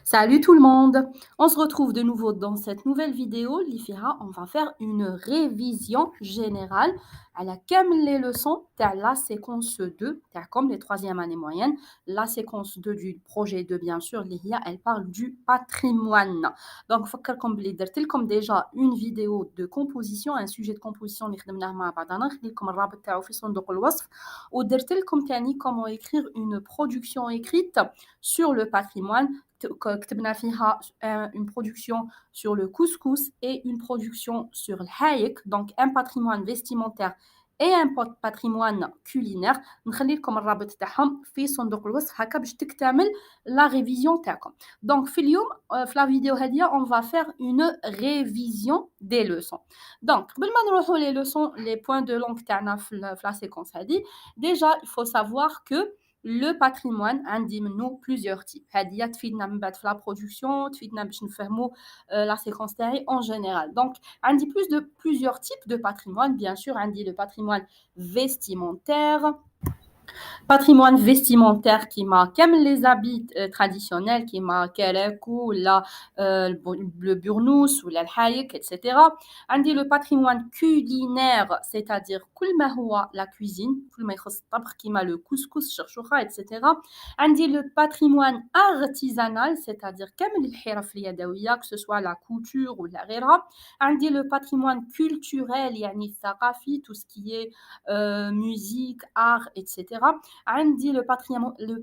Salut tout le monde! On se retrouve de nouveau dans cette nouvelle vidéo. L'IFIRA, on va faire une révision générale à la les leçons de la séquence 2, comme les troisième année moyenne. La séquence 2 du projet 2, bien sûr, l'IHIA, elle parle du patrimoine. Donc, comme comme déjà une vidéo de composition, un sujet de composition, comme comment écrire une production écrite sur le patrimoine. كتبنا فيها une production sur le couscous et une production sur le haïk, donc un patrimoine vestimentaire et un patrimoine culinaire. نخلي لكم الرابط تاعهم في صندوق الوصف هكا باش تكتمل la révision تاعكم. Donc في اليوم في la vidéo هذه on va faire une révision des leçons. Donc قبل ما نروحوا les leçons, les points de langue تاعنا في la séquence هذه, déjà il faut savoir que le patrimoine عندي منه plusieurs types. هذه تفيدنا من بعد في la production, تفيدنا باش نفهموا la séquence تاعي en général. Donc عندي plusieurs types de patrimoine. Bien sûr, عندي le patrimoine vestimentaire. Patrimoine vestimentaire qui m'a comme les habits traditionnels qui m'a كلاكو ولا le burnous ou الحايك etc. عندي le patrimoine culinaire, c'est-à-dire كل ما هو la cuisine, كل ما يخص الطبخ كيما le couscous الشرشوخة etc. عندي le patrimoine artisanal, c'est-à-dire كامل الحرف اليدوية, que ce soit la couture ou la غيرها. عندي le patrimoine culturel يعني الثقافي, tout ce qui est musique, art etc. عندي le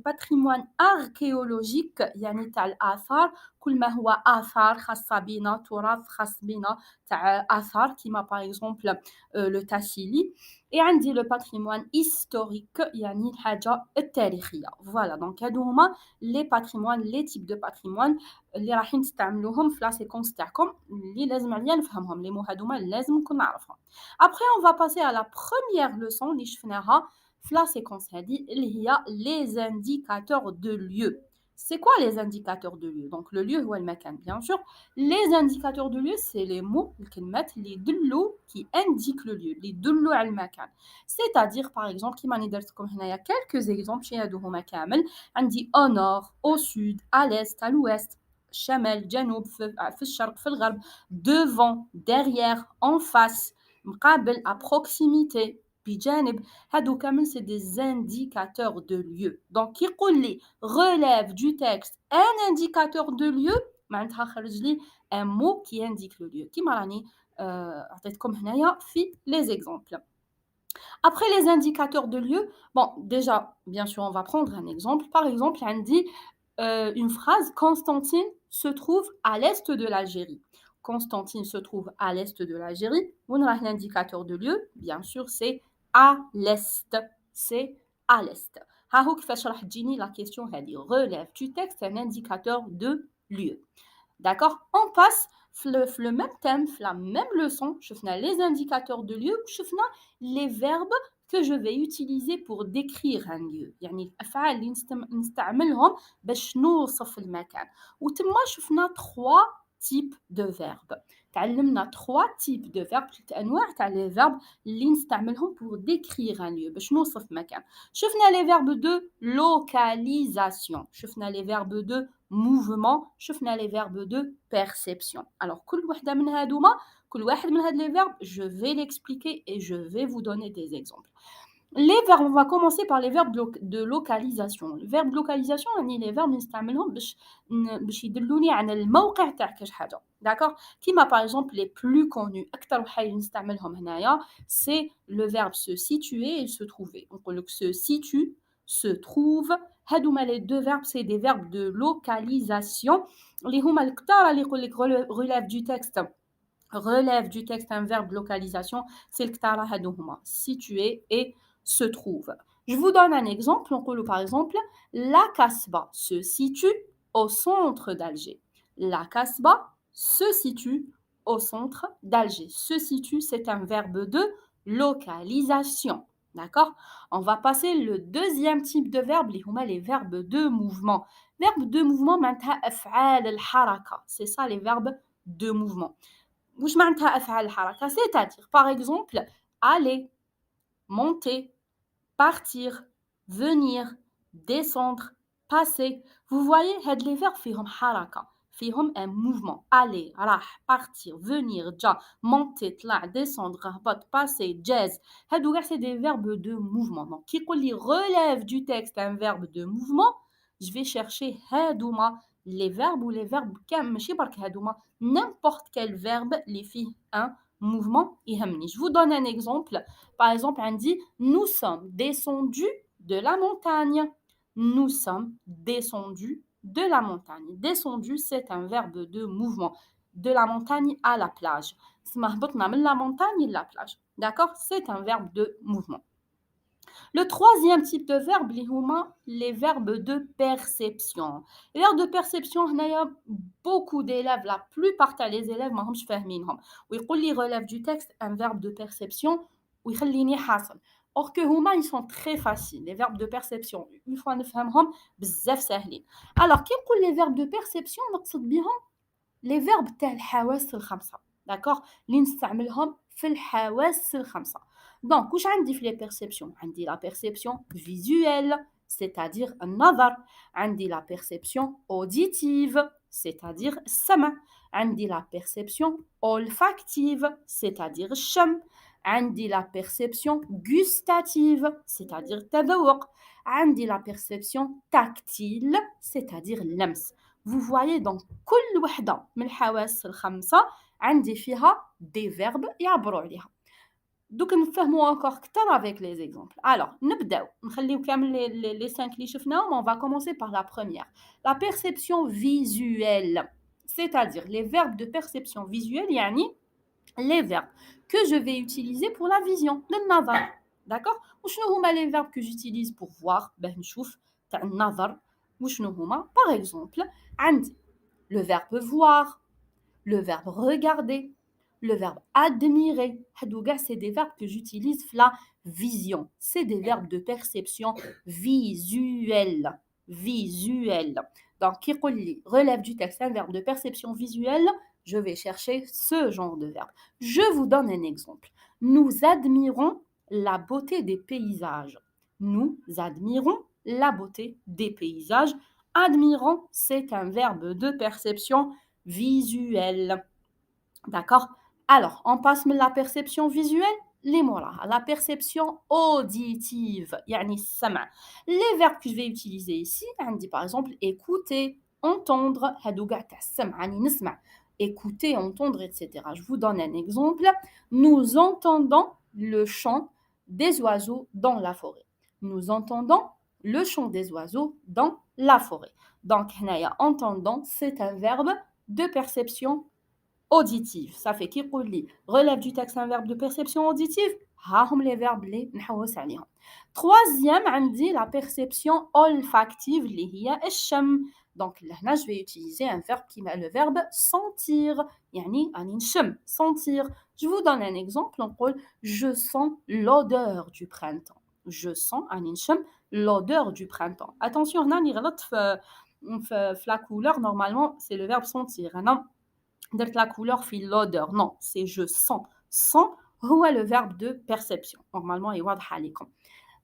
patrimoine archéologique يعني تاع الآثار, كل ما هو آثار خاصة بنا, تراث خاص بنا تاع آثار كيما par exemple le تاسيلي. et عندي le patrimoine historique يعني الحاجة التاريخية. voilà, donc هادو هما les patrimoines, les types de patrimoine اللي راح نستعملوهم في la séquence تاعكم اللي لازم عليا نفهمهم. les mots هادوما لازم نكون نعرفهم. après on va passer à la première leçon اللي شفناها في la séquence هذه اللي هي les indicateurs de lieu. C'est quoi les indicateurs de lieu? Donc le lieu هو المكان bien sûr. Les indicateurs de lieu c'est les mots الكلمات اللي يدلوا qui indiquent le lieu, اللي يدلوا على المكان. C'est-à-dire par exemple كيما راني درتكم هنايا quelques exemples ماشي هادو هما كامل. عندي au nord, au sud, à l'est, à l'ouest, الشمال, الجنوب, في الشرق, في الغرب, devant, derrière, en face, مقابل, à proximité, بجانب. هادو كامل c'est des indicateurs de lieu. donc يقول لي relève du texte un indicateur de lieu, معناتها خرج لي un mot qui indique le lieu كيما راني عطيتكم هنايا في les exemples. Après les indicateurs de lieu, bon déjà bien sûr on va prendre un exemple. Par exemple عندي une phrase: Constantine se trouve à l'est de l'Algérie. Constantine se trouve à l'est de l'Algérie. On a l'indicateur de lieu, bien sûr, c'est à l'est. C'est à l'est. هاهو كيفاش راح تجيني la question هذه. Relève du texte un indicateur de lieu. D'accord? On passe le même thème, la même leçon. شفنا les indicateurs de lieu, شفنا les verbes que je vais utiliser pour décrire un lieu. يعني الأفعال اللي نستعملهم باش نوصف المكان. وتما شفنا 3 types de verbes. تعلمنا 3 types de verbes, 3 أنواع تاع les verbes اللي نستعملهم pour décrire un lieu, باش نوصف مكان. شفنا les verbes de localisation, شفنا les verbes de mouvement, شفنا les verbes de perception. Alors كل وحدة من هادوما, كل واحد من هاد les verbes, je vais l'expliquer et je vais vous donner des exemples. Les verbes, on va commencer par les verbes de localisation. Les verbes de localisation, يعني les verbes نستعملهم باش يدلوني على الموقع تاع كاش حاجة. D'accord? كيما par exemple les plus connus, أكثر وحاجة نستعملهم هنايا, c'est le verbe se situer et se trouver. Donc le se situe, se trouve. هادوما les deux verbes, c'est des verbes de localisation. اللي هما الكتار اللي يقول لك relève du texte. Relève du texte un verbe de localisation, c'est le ktara hadouhuma, situé et se trouve. Je vous donne un exemple. On peut par exemple, la Kasba se situe au centre d'Alger. La Kasba se situe au centre d'Alger. Se situe, c'est un verbe de localisation. D'accord? On va passer le deuxième type de verbe, les verbes de mouvement. Verbes de mouvement, c'est ça les verbes de mouvement. واش معناتها أفعال الحركة؟ c'est-à-dire par exemple aller, monter, partir, venir, descendre, passé. Vous voyez, هاد les verbes فيهم حركة, فيهم un mouvement. Aller, راح, partir, venir, جا, monter, طلع, descendre, هبط, passer, jazz. هادو c'est des verbes de mouvement. Donc, كي يقول لي relève du texte un verbe de mouvement, je vais chercher هادوما les verbes ou les verbes كامل ماشي برك هادوما n'importe quel verbe اللي فيه un mouvement يهمني. Je vous donne un exemple. Par exemple, on dit nous sommes descendus de la montagne. Nous sommes descendus de la montagne. Descendu, c'est un verbe de mouvement. De la montagne à la plage. La montagne à la plage. D'accord? C'est un verbe de mouvement. Le troisième type de verbe, les verbes de perception. Les verbes de perception, il y a beaucoup d'élèves, la plupart des élèves, ما همش فاهمينهم. ويقول لي relève du texte un verbe de perception ويخليني حاصل. Or que ils sont très faciles. Les verbes de perception, une fois نفهمهم بزاف ساهلين. Alors, كي نقول les verbes de perception, نقصد بهم les verbes تاع الحواس الخمسة. D'accord? اللي نستعملهم في الحواس الخمسة. Donc, واش عندي في les perceptions? عندي la perception visuelle, c'est-à-dire النظر. عندي la perception auditive, c'est-à-dire السمع. عندي la perception olfactive, c'est-à-dire الشم. عندي la perception gustative, c'est-à-dire التذوق. عندي la perception tactile, c'est-à-dire اللمس. Vous voyez donc كل وحدة من الحواس الخمسة عندي فيها des verbes يعبروا عليها. دوك نفهموا encore أكثر avec les exemples. Alors, نبداو نخليو كامل les 5 اللي شفناهم. On va commencer par la première. La perception visuelle, c'est-à-dire les verbes de perception visuelle, يعني les verbes que je vais utiliser pour la vision, للنظر. D'accord? وشنو هما les verbes que j'utilise pour voir؟ باه نشوف تاع النظر. وشنو هما؟ Par exemple, عندي le verbe voir, le verbe regarder, le verbe admirer. C'est des verbes que j'utilise pour la vision. C'est des verbes de perception visuelle. Visuelle. Donc, qui relève du texte un verbe de perception visuelle, je vais chercher ce genre de verbe. Je vous donne un exemple. Nous admirons la beauté des paysages. Nous admirons la beauté des paysages. Admirons, c'est un verbe de perception visuelle. D'accord? Alors, on passe de la perception visuelle, les mots là, la perception auditive, يعني السمع. Les verbes que je vais utiliser ici, on dit par exemple écouter, entendre, هادو قاع تاع السمع، يعني نسمع. Écouter, entendre, etc. Je vous donne un exemple. Nous entendons le chant des oiseaux dans la forêt. Nous entendons le chant des oiseaux dans la forêt. Donc, entendant, c'est un verbe de perception auditive. Ça fait qu'il relève du texte un verbe de perception auditive. هاهم les verbes اللي نحوس عليهم. Troisième, عندي la perception olfactive اللي هي الشم. Donc là, je vais utiliser un verbe qui met le verbe sentir. يعني أني نشم, sentir. Je vous donne un exemple. On dit je sens l'odeur du printemps. Je sens أني نشم l'odeur du printemps. Attention, هنا راني غلط في la couleur. Normalement, c'est le verbe sentir. أنا درت la couleur في l'odeur. Non, c'est je sens. Sens هو le verbe de perception. Normalement, il واضح عليكم.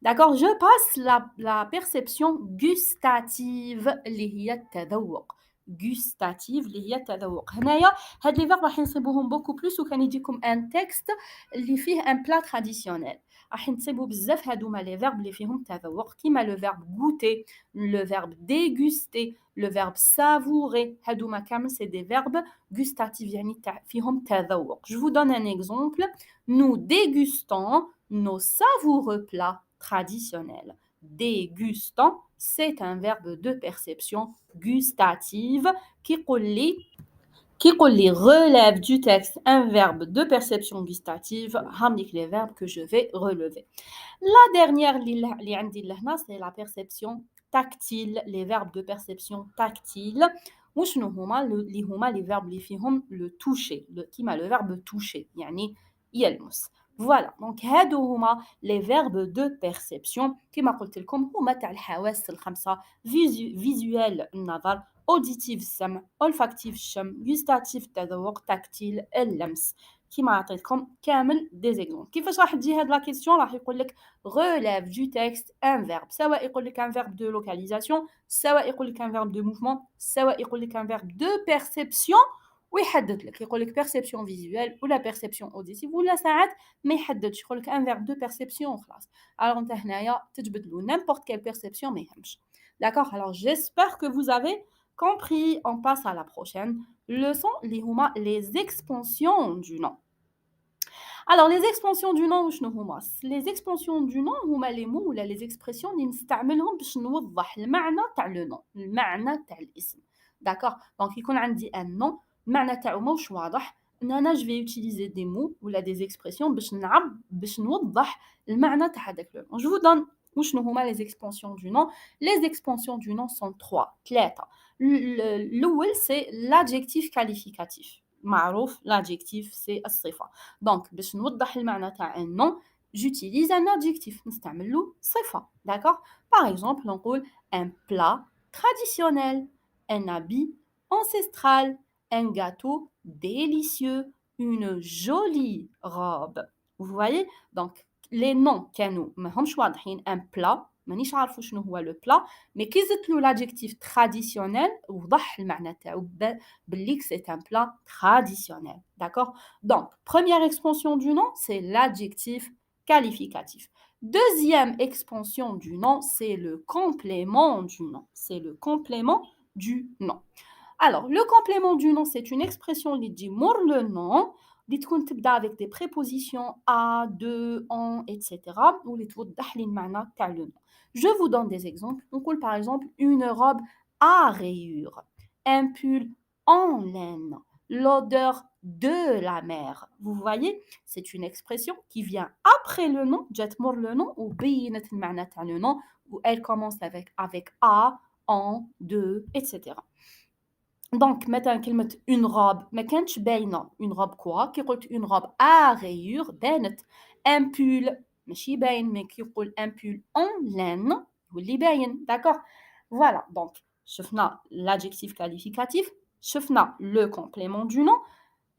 D'accord, je passe la perception gustative اللي هي التذوق. Gustative اللي هي التذوق. هنايا هاد لي فيرب راح نصيبوهم beaucoup plus وكان يجيكم ان تكست اللي فيه ان بلا traditionnel. راح نصيبوا بزاف هادوما لي فيرب اللي فيهم تذوق كيما le verbe goûter, le verbe déguster, le verbe savourer. هادوما كامل c'est des verbes gustatifs يعني فيهم تذوق. Je vous donne un exemple. Nous dégustons nos savoureux plats traditionnels. Dégustant, c'est un verbe de perception gustative qui relève du texte un verbe de perception gustative. Hamdik les verbes que je vais relever. La dernière, c'est la perception tactile, les verbes de perception tactile. وشنو هما اللي هما les verbes اللي فيهم le toucher, كيما le verbe toucher يعني يلمس. Voilà, donc هادو هما les verbes de perception كما قلت لكم هما تاع الحواس الخمسة visuel النظر auditif السمع olfactif الشم gustatif التذوق tactile اللمس. كيما عطيتكم كامل des exemples. كيفاش راح تجي هاد لا كيسيون؟ راح يقول لك relève du texte un verbe، سواء يقول لك un verbe de localisation، سواء يقول لك un verbe de mouvement، سواء يقول لك un verbe de perception، ويحدد لك يقول لك perception visuelle ولا perception auditive، ولا ساعات ما يحددش يقول لك un verbe de perception وخلاص. alors انت هنايا تجبد له n'importe quelle perception ما يهمش. d'accord. alors j'espère que vous avez compris. on passe à la prochaine leçon اللي هما les expansions du nom. alors les expansions du nom وشنو هما؟ les expansions du nom هما les mots ولا les expressions اللي نستعملهم باش نوضح المعنى تاع le nom، المعنى تاع الاسم. d'accord. donc يكون عندي un nom المعنى تاعو ماهوش واضح، ان انا je vais utiliser des mots ولا des expressions باش نوضح المعنى تاع هذاك le nom. je vous donne وشنو هما les expansions du nom. les expansions du nom sont ثلاثة. الاول c'est l'adjectif qualificatif. معروف l'adjectif c'est الصفة. donc باش نوضح المعنى تاع un nom j'utilise un adjectif، نستعمل له صفة. d'accord. par exemple نقول un plat traditionnel، un habit ancestral، un gâteau délicieux، une jolie robe. vous voyez. donc les noms كانوا ماهمش واضحين. un plat مانيش عارفه شنو هو لو بلا، مي كي زدت له l'adjectif traditionnel وضح المعنى تاعو باللي que c'est un plat traditionnel. d'accord. donc première expansion du nom c'est l'adjectif qualificatif. deuxième expansion du nom c'est le complément du nom. c'est le complément du nom. alors le complément du nom c'est une expression اللي تجي مور le nom اللي تكون تبدا avec des prépositions à, de, en, etc. واللي توضح لي المعنى تاع le nom. je vous donne des exemples. نقول par exemple une robe à rayures، un pull en laine، l'odeur de la mer. vous voyez. c'est une expression qui vient après le nom، جات مور le nom وبينت المعنى تاع le nom، où elle commence avec à, en, de, etc. donc مثلا كلمة une robe ما كانتش باينة. une robe quoi؟ كي قلت une robe à rayures بانت. un pull ماشي باين، مي كي يقول un pull en laine يولي باين. d'accord. voilà. donc شفنا l'adjectif qualificatif، شفنا le complément du nom.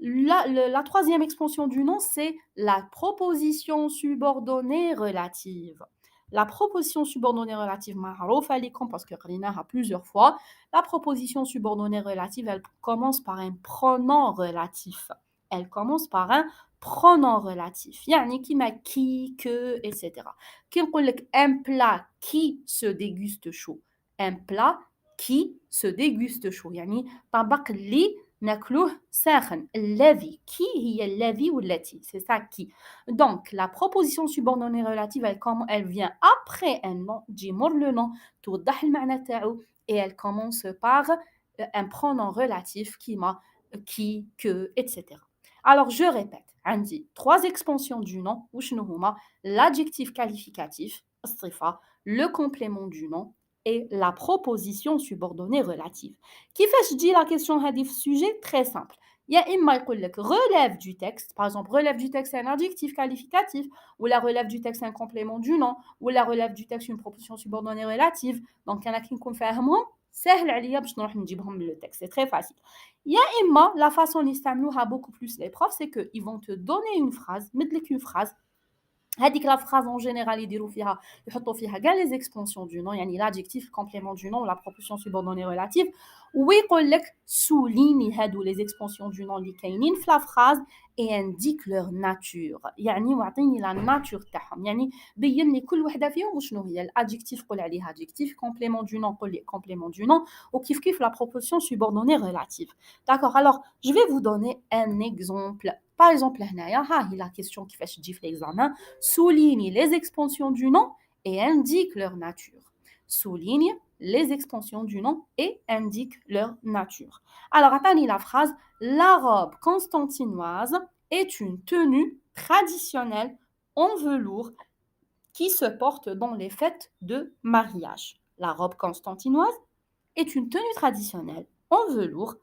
la troisième expansion du nom c'est la proposition subordonnée relative. la proposition subordonnée relative معروفة لكم parce que قريناها plusieurs fois. la proposition subordonnée relative elle commence par un pronom relatif. elle commence par un pronom relatif. يعني كيما qui, que, etc. كي نقول لك un plat qui se déguste chaud، un plat qui se déguste chaud يعني طبق اللي ناكلوه ساخن. الذي كي هي الذي والتي، c'est ça qui. donc la proposition subordonnée relative elle vient après un nom، تجي مور le nom توضح المعنى تاعو، et elle commence par un pronom relatif كيما qui, que, etc. alors je répète عندي trois expansions du nom وشنو هما؟ l'adjectif qualificatif الصفة، le complément du nom et la proposition subordonnée relative. كيفاش تجي la question هذه في sujet؟ très simple. يا إما يقول لك relève du texte. par exemple relève du texte c'est un adjectif qualificatif، ou la relève du texte c'est un complément du nom، ou la relève du texte une proposition subordonnée relative. donc أنا كي نكون فاهمهم سهل عليا باش نروح نجيبهم من le texte. c'est très facile. يا إما la façon اللي يستعملوها beaucoup plus les profs c'est que ils vont te donner une phrase، مدلك une phrase هذيك لا phrase en général يديروا فيها يحطوا فيها كاع les expansions du nom، يعني l'adjectif complément du nom ou la proposition subordonnée relative، ويقول لك souligne هادو les expansions du nom اللي كاينين في la phrase et indique leur nature. يعني واعطيني la nature تاعهم، يعني بين لي كل وحده فيهم وشنو هي. الادجكتيف قول عليه adjectif، complément du nom قول لي complément du nom، وكيف كيف la proposition subordonnée relative. d'accord. alors je vais vous donner un exemple. par exemple هنايا ها هي la question كيفاش تجي في l'examen. souligne les expansions du nom et indique leur nature. souligne les expansions du nom et indique leur nature. alors attendez la phrase la robe constantinoise est une tenue traditionnelle en velours qui se porte dans les fêtes de mariage. la robe constantinoise est une tenue traditionnelle en velours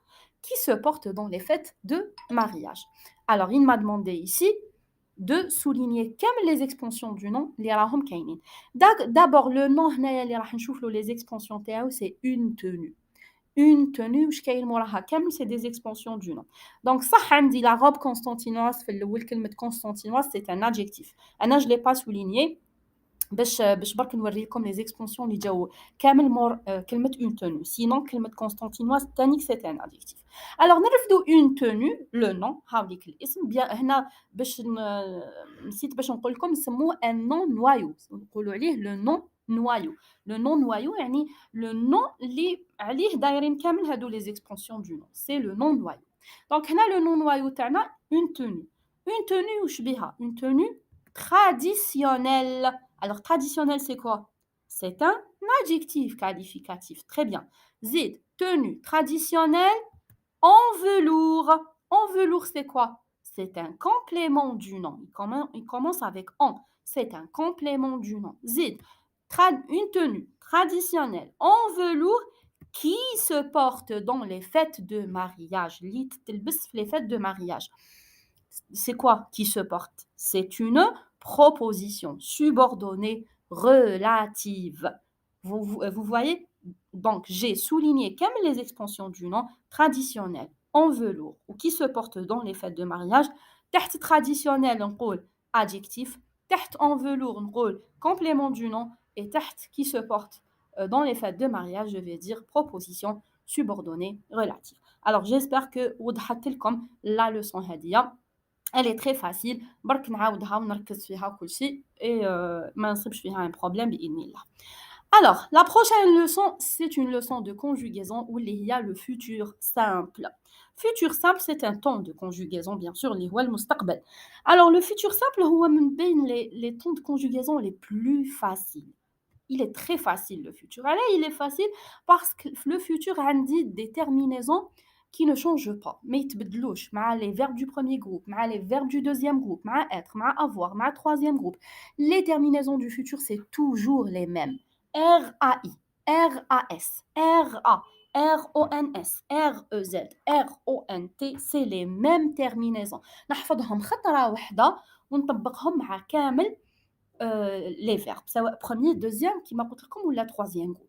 qui se porte dans les fêtes de mariage. alors il m'a demandé ici de souligner comme les expansions du nom اللي راهم كاينين. d'abord le nom هنايا اللي راح نشوف له les expansions تاعو c'est une tenue. une tenue واش كاين موراها كامل c'est des expansions du nom. Donc صح عندي la robe constantinoise في الاول كلمه constantinoise c'est un adjectif. انا je l'ai pas souligné باش برك نوري لكم لي زيكسبونسيون اللي جاو كامل مور كلمه اون توني سينون كلمه كونستانتينواز تانيك سي ان ادجكتيف. الوغ نرفدو اون توني لو نون هاوليك الاسم بيان هنا باش نسيت باش نقول لكم نسموه ان نون نوايو نقولوا عليه لو نون نوايو. لو نون نوايو يعني لو نون اللي عليه دايرين كامل هادو لي زيكسبونسيون دو نون سي لو نون نوايو. دونك هنا لو نون نوايو تاعنا اون توني. اون توني واش بها اون توني traditionnelle. Alors, traditionnel, c'est quoi? C'est un adjectif qualificatif. Très bien. Zid, tenue traditionnelle en velours. En velours, c'est quoi? C'est un complément du nom. Il commence avec en. C'est un complément du nom. Zid, une tenue traditionnelle en velours qui se porte dans les fêtes de mariage. Les fêtes de mariage. C'est quoi qui se porte? C'est une proposition subordonnée relative. Vous voyez? Donc, j'ai souligné comme les expansions du nom traditionnel en velours ou qui se porte dans les fêtes de mariage. تحت traditionnel, on dit adjectif. تحت en velours, on dit complément du nom. Et تحت qui se porte dans les fêtes de mariage, je vais dire proposition subordonnée relative. Alors, j'espère que وضحت لكم la leçon هذه. Elle est très facile. برك نعاودها ونركز فيها كل شيء et ما نصيبش فيها un problème بإذن الله. Alors, la prochaine leçon, c'est une leçon de conjugaison où il y a le futur simple. Futur simple, c'est un temps de conjugaison, bien sûr, اللي هو المستقبل. Alors, le futur simple هو من بين les temps de conjugaison les plus faciles. Il est très facile, le futur. Alors, il est facile parce que le futur عندي des terminaisons qui ne changent pas. Mais يتبدلوش مع les verbes du premier groupe, مع les verbes du deuxième groupe, مع être, مع avoir, مع troisième groupe. Les terminaisons du futur, c'est toujours les mêmes. R-A-I, R-A-S, R-A, R-O-N-S, R-E-Z, R-O-N-T, c'est les mêmes terminaisons. نحفظهم خطرة واحدة ونطبقهم مع كامل les verbes, سواء premier, deuxième, كيما قلت لكم ولا troisième groupe.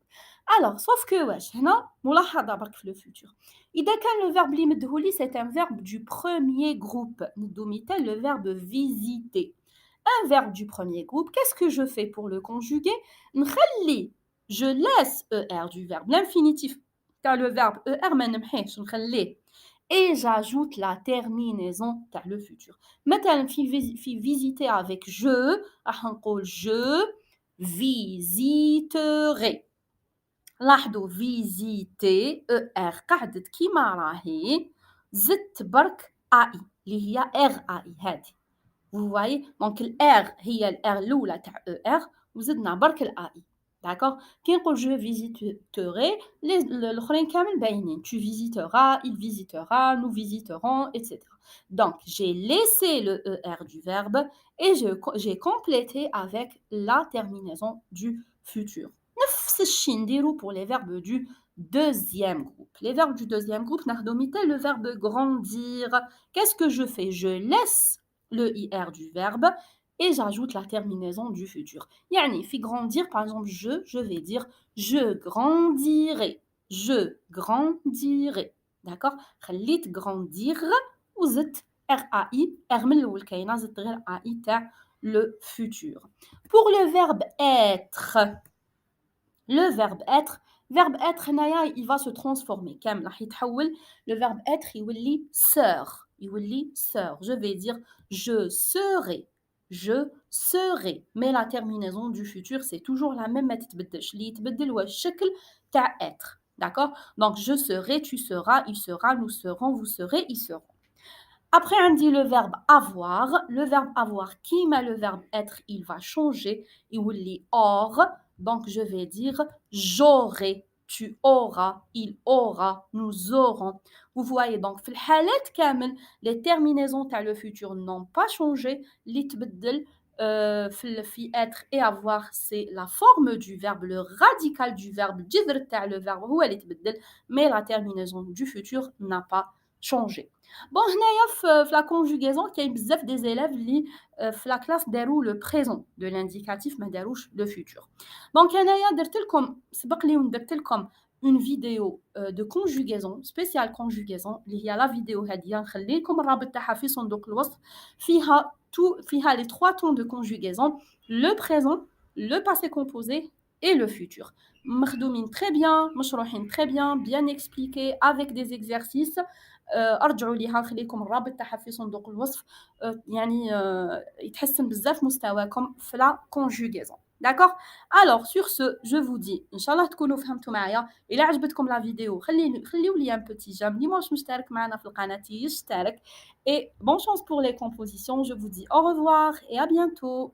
Alors, sauf que واش هنا ملاحظة برك في le futur. إذا كان le verbe اللي مدهولي c'est un verbe du premier groupe. ندو مثال le verbe visiter. Un verbe du premier groupe, qu'est-ce que je fais pour le conjuguer? نخلي, je laisse ER du verbe, l'infinitif تاع le verbe ER ما نمحيهش نخليه. Et j'ajoute la terminaison تاع le futur. مثلا في visiter avec je راح نقول je visiterai. لاحظوا visiter ER قعدت كيما راهي زدت برك AI اللي هي RAI هذه. Vous voyez? Donc الR هي الR الأولى تاع ER وزدنا برك الAI. D'accord? كي نقول je visiterai, الآخرين كامل باينين. Tu visiteras, il visitera, nous visiterons, etc. Donc j'ai laissé le ER du verbe et j'ai complété avec la terminaison du futur. نفس الشيء نديرو pour les verbes du deuxième groupe. Les verbes du deuxième groupe, ناخدو مثال le verbe grandir. Qu'est-ce que je fais? Je laisse le IR du verbe et j'ajoute la terminaison du futur. Yani, fi grandir, par exemple, je vais dire je grandirai. Je grandirai. D'accord? خليت grandir وزدت RAI, R من الأول كاينة زدت غير AI تاع le futur. Pour le verbe être, le verbe être, هنايا il va se transformer. كامل راح يتحول le verbe être يولي sœur. يولي sœur. Je vais dire je serai. Je serai. Mais la terminaison du futur, c'est toujours la même. ما تتبدلش. اللي يتبدل هو الشكل تاع être. D'accord? Donc je serai, tu seras, il sera, nous serons, vous serez, ils seront. Après, on dit le verbe avoir. Le verbe avoir, qui met le verbe être, il va changer. Il will dire or. Donc, je vais dire j'aurai, tu auras, il aura, nous aurons. Vous voyez, donc, في الحالات كامل, les terminaisons تاع le futur n'ont pas changé. اللي تبدل في être et avoir, c'est la forme du verbe, le radical du verbe, الجذر تاع le verbe هو اللي تبدل, mais la terminaison du futur n'a pas changé. Bon, هنايا في la conjugaison كاين بزاف des élèves اللي في la classe داروا le présent de l'indicatif ما داروش le futur. Donc هنايا درت لكم سبق لي ودرت لكم une vidéo de conjugaison, spéciale conjugaison, اللي هي la vidéo هادية نخلي لكم الرابط تاعها في صندوق الوصف، فيها les 3 tons de conjugaison, le présent, le passé composé et le futur. مخدومين très bien, مشروحين très bien, bien expliqués avec des exercices. ارجعوا ليها نخلي لكم الرابط تاعها في صندوق الوصف. يعني يتحسن بزاف مستواكم في la conjugaison. D'accord. Alors sur ce, je vous dis إن شاء الله تكونوا فهمتوا معايا. إلا عجبتكم لا فيديو خليوا لي un petit j'aime. اللي ماهوش مشترك معنا في القناة يشترك. Et bonne chance pour les compositions. Je vous dis au revoir et à bientôt.